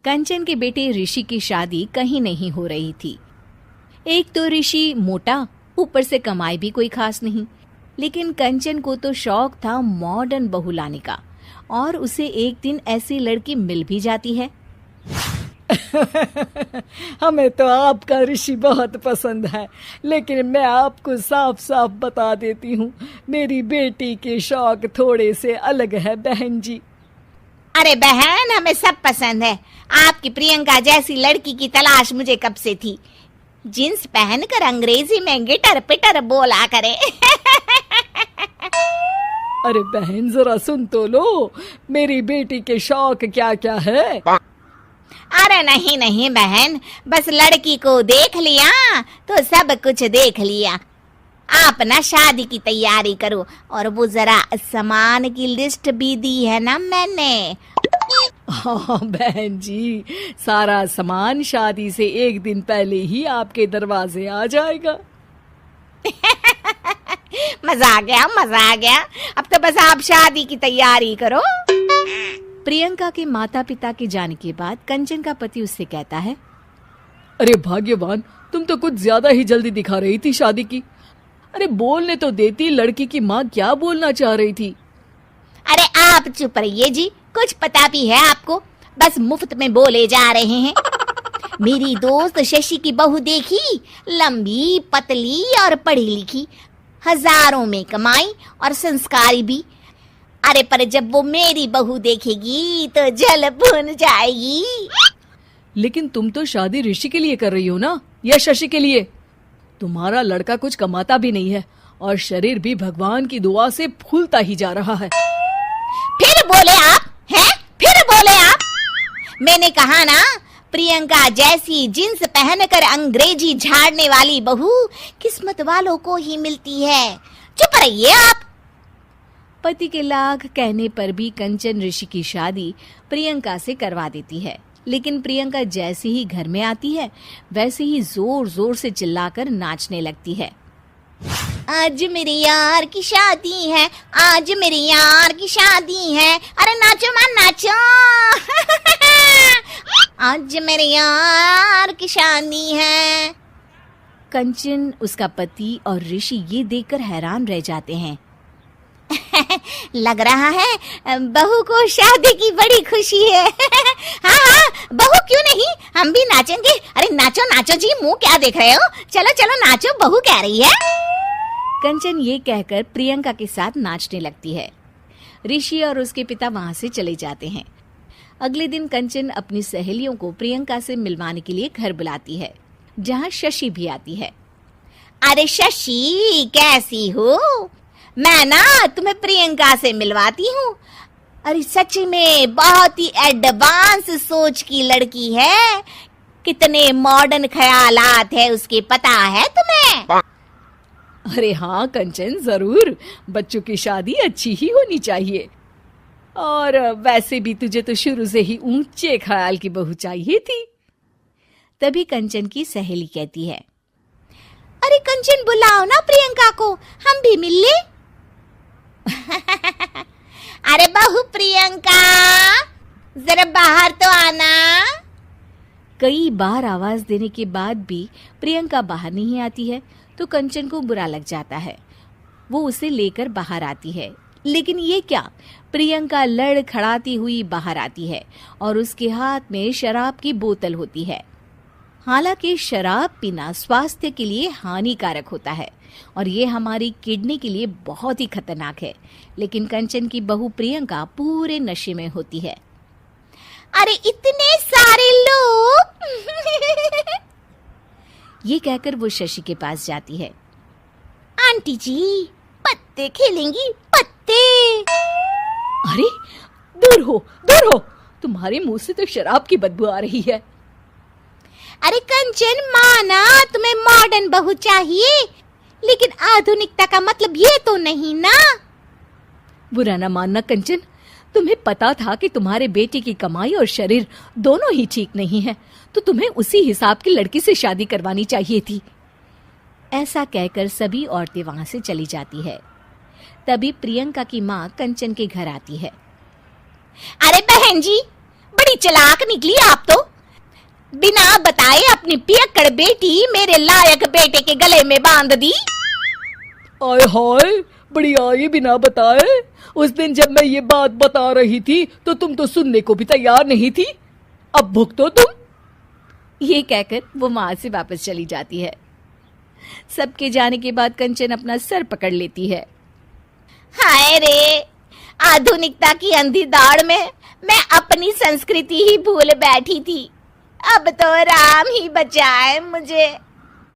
कंचन के बेटे ऋषि की शादी कहीं नहीं हो रही थी। एक तो ऋषि मोटा, ऊपर से कमाई भी कोई खास नहीं। लेकिन कंचन को तो शौक था मॉडर्न बहू लाने का, और उसे एक दिन ऐसी लड़की मिल भी जाती है। हमें तो आपका ऋषि बहुत पसंद है, लेकिन मैं आपको साफ साफ बता देती हूँ, मेरी बेटी के शौक थोड़े से अलग है बहन जी। अरे बहन, हमें सब पसंद है। आपकी प्रियंका जैसी लड़की की तलाश मुझे कब से थी। जींस पहनकर अंग्रेजी में गिटर पिटर बोला करे। अरे बहन, जरा सुन तो लो, मेरी बेटी के शौक क्या क्या है। अरे नहीं नहीं बहन, बस लड़की को देख लिया तो सब कुछ देख लिया। आप ना शादी की तैयारी करो, और वो जरा सामान की लिस्ट भी दी है ना मैंने। हाँ बहन जी, सारा सामान शादी से एक दिन पहले ही आपके दरवाजे आ जाएगा। मजा आ गया, मजा आ गया। अब तो बस आप शादी की तैयारी करो। प्रियंका के माता पिता के जाने के बाद कंचन का पति उससे कहता है, अरे भाग्यवान, तुम तो कुछ ज्यादा ही जल्दी दिखा रही थी शादी की। अरे बोलने तो देती, लड़की की माँ क्या बोलना चाह रही थी। अरे आप चुप रहिए जी, कुछ पता भी है आपको, बस मुफ्त में बोले जा रहे हैं। मेरी दोस्त शशि की बहू देखी, लंबी पतली और पढ़ी लिखी, हजारों में कमाई और संस्कारी भी। अरे पर जब वो मेरी बहू देखेगी तो जल भुन जाएगी। लेकिन तुम तो शादी ऋषि के लिए कर रही हो ना, या शशि के लिए? तुम्हारा लड़का कुछ कमाता भी नहीं है, और शरीर भी भगवान की दुआ से फूलता ही जा रहा है। फिर बोले आप हैं? फिर बोले आप? मैंने कहा ना, प्रियंका जैसी जींस पहनकर अंग्रेजी झाड़ने वाली बहू किस्मत वालों को ही मिलती है। चुप रहिए आप। पति के लाख कहने पर भी कंचन ऋषि की शादी प्रियंका से करवा देती है। लेकिन प्रियंका जैसे ही घर में आती है, वैसे ही जोर जोर से चिल्लाकर नाचने लगती है। आज मेरे यार की शादी है, आज मेरे यार की शादी है। अरे नाचो मां नाचो। आज मेरे यार की शादी है। कंचन, उसका पति और ऋषि ये देखकर हैरान रह जाते हैं। लग रहा है बहू को शादी की बड़ी खुशी है। हाँ हाँ, बहू क्यों नहीं, हम भी नाचेंगे। अरे नाचो नाचो जी, मुंह क्या देख रहे हो, चलो चलो नाचो, बहू कह रही है। कंचन ये कहकर प्रियंका के साथ नाचने लगती है। ऋषि और उसके पिता वहां से चले जाते हैं। अगले दिन कंचन अपनी सहेलियों को प्रियंका से मिलवाने के लिए घर बुलाती है, जहाँ शशि भी आती है। अरे शशि, कैसी हो? मैं ना तुम्हें प्रियंका से मिलवाती हूँ। अरे सच में बहुत ही एडवांस सोच की लड़की है। कितने मॉडर्न ख्यालात है उसके, पता है तुम्हें? अरे हाँ कंचन, जरूर। बच्चों की शादी अच्छी ही होनी चाहिए, और वैसे भी तुझे तो शुरू से ही ऊंचे ख्याल की बहू चाहिए थी। तभी कंचन की सहेली कहती है, अरे कंचन, बुलाओ ना प्रियंका को, हम भी मिल ले। अरे बहू प्रियंका, जरा बाहर तो आना। कई बार आवाज देने के बाद भी प्रियंका बाहर नहीं आती है, तो कंचन को बुरा लग जाता है। वो उसे लेकर बाहर आती है, लेकिन ये क्या, प्रियंका लड़खड़ाती हुई बाहर आती है और उसके हाथ में शराब की बोतल होती है। हालांकि शराब पीना स्वास्थ्य के लिए हानिकारक होता है, और ये हमारी किडनी के लिए बहुत ही खतरनाक है। लेकिन कंचन की बहू प्रियंका पूरे नशे में होती है। अरे इतने सारे लोग। ये कहकर वो शशि के पास जाती है। आंटी जी, पत्ते खेलेंगी, पत्ते। अरे दूर हो, दूर हो, तुम्हारे मुंह से तो शराब की बदबू आ रही है। अरे कंचन, माना तुम्हें मॉडर्न बहू चाहिए, लेकिन आधुनिकता का मतलब ये तो नहीं ना। बुरा ना मानना कंचन, तुम्हें पता था कि तुम्हारे बेटे की कमाई और शरीर दोनों ही ठीक नहीं है, तो तुम्हें उसी हिसाब की लड़की से शादी करवानी चाहिए थी। ऐसा कहकर सभी औरतें वहां से चली जाती है। तभी प्रियंका की माँ कंचन के घर आती है। अरे बहन जी, बड़ी चालाक निकली आप तो। बिना बताए अपनी पियक्कड़ बेटी मेरे लायक बेटे के गले में बांध दी। आय हाय, बड़ी आई बिना बताए। उस दिन जब मैं ये बात बता रही थी तो तुम तो सुनने को भी तैयार नहीं थी। अब भुगतो तुम। ये कहकर वो वहां से वापस चली जाती है। सबके जाने के बाद कंचन अपना सर पकड़ लेती है। हाय रे, आधुनिकता की अंधी दौड़ में मैं अपनी संस्कृति ही भूल बैठी थी। अब तो राम ही बचाए मुझे।